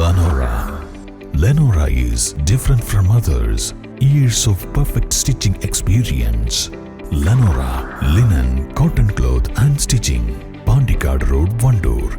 Lenora. Lenora is different from others. Years of perfect stitching experience. Lenora linen, cotton cloth and stitching. Pandikad Road, Vandoor.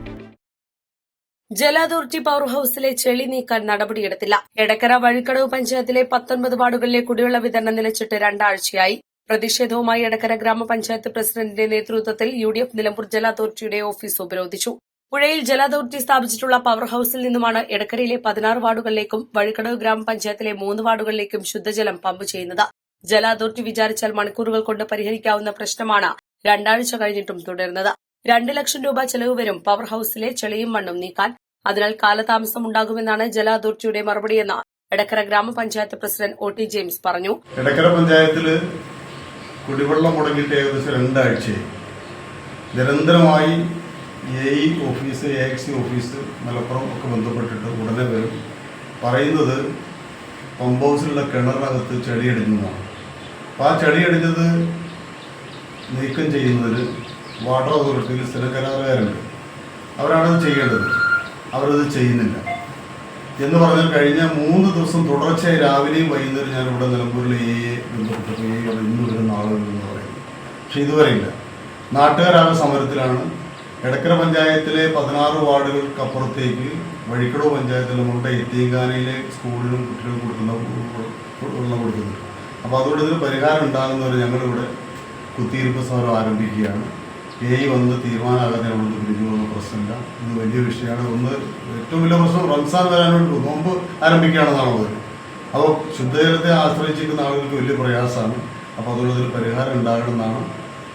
ജല authority power ഹൌസിലെ ചെളി നീക്കാൻ നടപടിയെടുത്തില്ല. എടക്കര വഴിക്കടവ് പഞ്ചായത്തിലെ 19 വാർഡുകളിലെ കുടിവെള്ള വിതരണം നിലച്ചിട്ട് 2 ആഴ്ചയായി. പ്രതിഷേധവുമായി എടക്കര ഗ്രാമപഞ്ചായത്ത് പ്രസിഡന്റിന്റെ നേതൃത്വത്തിൽ UDF നിലമ്പൂർ ജല അതോറിറ്റിയുടെ ഓഫീസ് ഉപരോധിച്ചു. പുഴയിൽ ജല അതോറിറ്റി സ്ഥാപിച്ചിട്ടുള്ള പവർ ഹൌസിൽ നിന്നുമാണ് എടക്കരയിലെ 16 വാർഡുകളിലേക്കും വഴിക്കടവ് ഗ്രാമപഞ്ചായത്തിലെ 3 വാർഡുകളിലേക്കും ശുദ്ധജലം പമ്പ് ചെയ്യുന്നത്. ജല അതോറിറ്റി വിചാരിച്ചാൽ മണിക്കൂറുകൾ കൊണ്ട് പരിഹരിക്കാവുന്ന പ്രശ്നമാണ് 2 ആഴ്ച കഴിഞ്ഞിട്ടും തുടരുന്നത്. 2 ലക്ഷം രൂപ ചെലവ് വരും പവർ ഹൌസിലെ ചെളിയും മണ്ണും നീക്കാൻ. അതിനാൽ കാലതാമസം ഉണ്ടാകുമെന്നാണ് ജല അതോറിറ്റിയുടെ മറുപടിയെന്ന് എടക്കര ഗ്രാമപഞ്ചായത്ത് പ്രസിഡന്റ് OT ജെയിംസ് പറഞ്ഞു. എടക്കര പഞ്ചായത്തില് കുടിവെള്ളം മുടങ്ങിയിട്ട് ഏകദേശം 2 ആഴ്ചയായി. നിരന്തരമായി AE office, AXC office, Malappuram ഒക്കെ ബന്ധപ്പെട്ടിട്ട് ഉടനെ വരും. പറയുന്നത് പമ്പ് ഹൗസിലുള്ള കിണറിനകത്ത് ചെടിയടിഞ്ഞതാണ്. അപ്പോൾ ആ ചെടിയടിഞ്ഞത് നീക്കം ചെയ്യുന്നതിന് വാട്ടർ അതോറിറ്റിയിൽ സ്ഥിര കരാറുകാരുണ്ട്. അവരാണത് ചെയ്യേണ്ടത്. അവരത് ചെയ്യുന്നില്ല എന്ന് പറഞ്ഞാൽ കഴിഞ്ഞ 3 ദിവസം തുടർച്ചയായി രാവിലെയും വൈകുന്നേരം ഞാൻ ഇവിടെ നിലമ്പൂരിൽ AE ബന്ധപ്പെട്ടപ്പോൾ AE ഇന്ന് വരുന്ന ആളുകളെന്ന് പറയുന്നത്. പക്ഷെ ഇതുവരെയില്ല. നാട്ടുകാരാകെ സമരത്തിലാണ്. എടക്കര പഞ്ചായത്തിലെ 16 വാർഡുകൾക്കപ്പുറത്തേക്ക് വഴിക്കടവ് പഞ്ചായത്തിൽ നമ്മുടെ എത്തിയങ്കാനയിലെ സ്കൂളിലും കുട്ടികളും കൊടുക്കുന്ന വെള്ളം കൊടുക്കുന്നുണ്ട്. അപ്പോൾ അതുകൊണ്ട് ഇതിന് പരിഹാരം ഉണ്ടാകുന്നവർ ഞങ്ങളിവിടെ കുത്തിയിരിപ്പ് സമരം ആരംഭിക്കുകയാണ്. AE വന്ന് തീരുമാനമാകാതെ നമ്മൾ പിരിഞ്ഞു പോകുന്ന പ്രശ്നമില്ല. ഇത് വലിയ വിഷയമാണ്. ഏറ്റവും വലിയ പ്രശ്നം റംസാൻ വരാനോട് മുമ്പ് ആരംഭിക്കുകയാണെന്നാണ് പറയുന്നത്. അപ്പോൾ ശുദ്ധജലത്തെ ആശ്രയിച്ചിരിക്കുന്ന ആളുകൾക്ക് വലിയ പ്രയാസമാണ്. അപ്പോൾ അതുള്ളതിൽ പരിഹാരം ഉണ്ടാകണമെന്നാണ്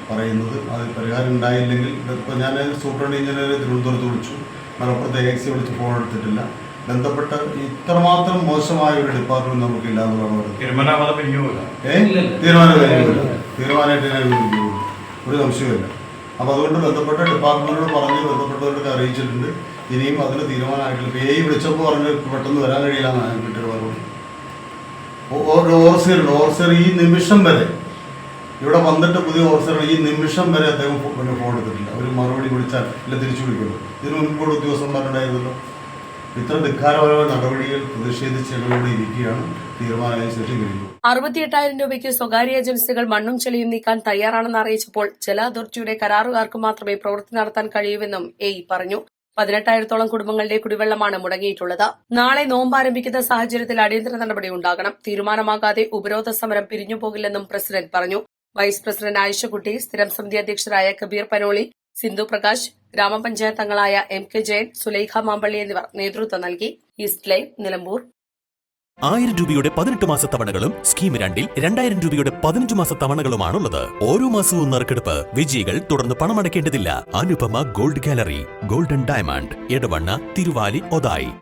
പറയുന്നത്. അത് പരിഹാരം ഉണ്ടായില്ലെങ്കിൽ ഇപ്പോൾ ഞാൻ സൂപ്രണ്ട് എഞ്ചിനീയറെ തിരുവനന്തപുരത്ത് വിളിച്ചു, മലപ്പുറത്ത് AXC വിളിച്ച് ഫോൺ എടുത്തിട്ടില്ല. ബന്ധപ്പെട്ട ഇത്രമാത്രം മോശമായ ഒരു ഡിപ്പാർട്ട്മെന്റ് നമുക്കില്ല എന്നുള്ളതാണ് പറയുന്നത്. തീരുമാനമായിട്ട് ഞാൻ ഒരു സംശയമില്ല. അപ്പോൾ അതുകൊണ്ട് ബന്ധപ്പെട്ട ഡിപ്പാർട്ട്മെന്റിനോട് പറഞ്ഞ് ബന്ധപ്പെട്ടവർക്ക് അറിയിച്ചിട്ടുണ്ട്. ഇനിയും അതിന് തീരുമാനമായിട്ടില്ല. ഇപ്പോൾ AE വിളിച്ചപ്പോൾ പറഞ്ഞ് പെട്ടെന്ന് വരാൻ കഴിയില്ല എന്നാണ് ഞാൻ കിട്ടിയ മറുപടി. ഓവർസിയർ ഈ നിമിഷം വരെ ഇവിടെ വന്നിട്ട് പുതിയ ഓഫീസർ ഈ നിമിഷം വരെ അദ്ദേഹം ഫോൺ എടുത്തിട്ടില്ല. ഒരു മറുപടി വിളിച്ചാൽ ഇല്ല തിരിച്ചു വിളിക്കുള്ളൂ. ഇതിനു മുൻപോട് ഉദ്യോഗസ്ഥന്മാരുണ്ടായിരുന്നല്ലോ. ഇത്ര ധിക്കാരപരമായ നടപടികൾ പ്രതിഷേധിച്ച് ഞങ്ങളിവിടെ ഇരിക്കുകയാണ്. തീരുമാനമായി ശേഷം കഴിയും. 68,000 രൂപയ്ക്ക് സ്വകാര്യ ഏജൻസികൾ മണ്ണും ചെളിയും നീക്കാൻ തയ്യാറാണെന്ന് അറിയിച്ചപ്പോൾ ജല അതോറിറ്റിയുടെ കരാറുകാർക്ക് മാത്രമേ പ്രവൃത്തി നടത്താൻ കഴിയൂവെന്നും AE പറഞ്ഞു. 18,000-ഓളം കുടുംബങ്ങളുടെ കുടിവെള്ളമാണ് മുടങ്ങിയിട്ടുള്ളത്. നാളെ നോമ്പ് ആരംഭിക്കുന്ന സാഹചര്യത്തിൽ അടിയന്തര നടപടി ഉണ്ടാകണം. തീരുമാനമാകാതെ ഉപരോധ സമരം പിരിഞ്ഞു പോകില്ലെന്നും പ്രസിഡന്റ് പറഞ്ഞു. വൈസ് പ്രസിഡന്റ് ആയിഷക്കുട്ടി, സ്ഥിരം സമിതി അധ്യക്ഷരായ കബീർ പനോളി, സിന്ധു പ്രകാശ്, ഗ്രാമപഞ്ചായത്ത് അംഗങ്ങളായ MK ജയൻ, സുലൈഖ മാമ്പള്ളി എന്നിവർ നേതൃത്വം നൽകി. East live, Nilambur. 1000 രൂപയുടെ 18 മാസ തവണകളും സ്കീം 2-ൽ 2000 രൂപയുടെ 15 മാസ തവണകളുമാണുള്ളത്. ഓരോ മാസവും നറുക്കെടുപ്പ്. വിജയികൾ തുടർന്ന് പണമടയ്ക്കേണ്ടതില്ല. Anupama gold gallery, golden diamond, Edavanna, Thiruvali, Othayi.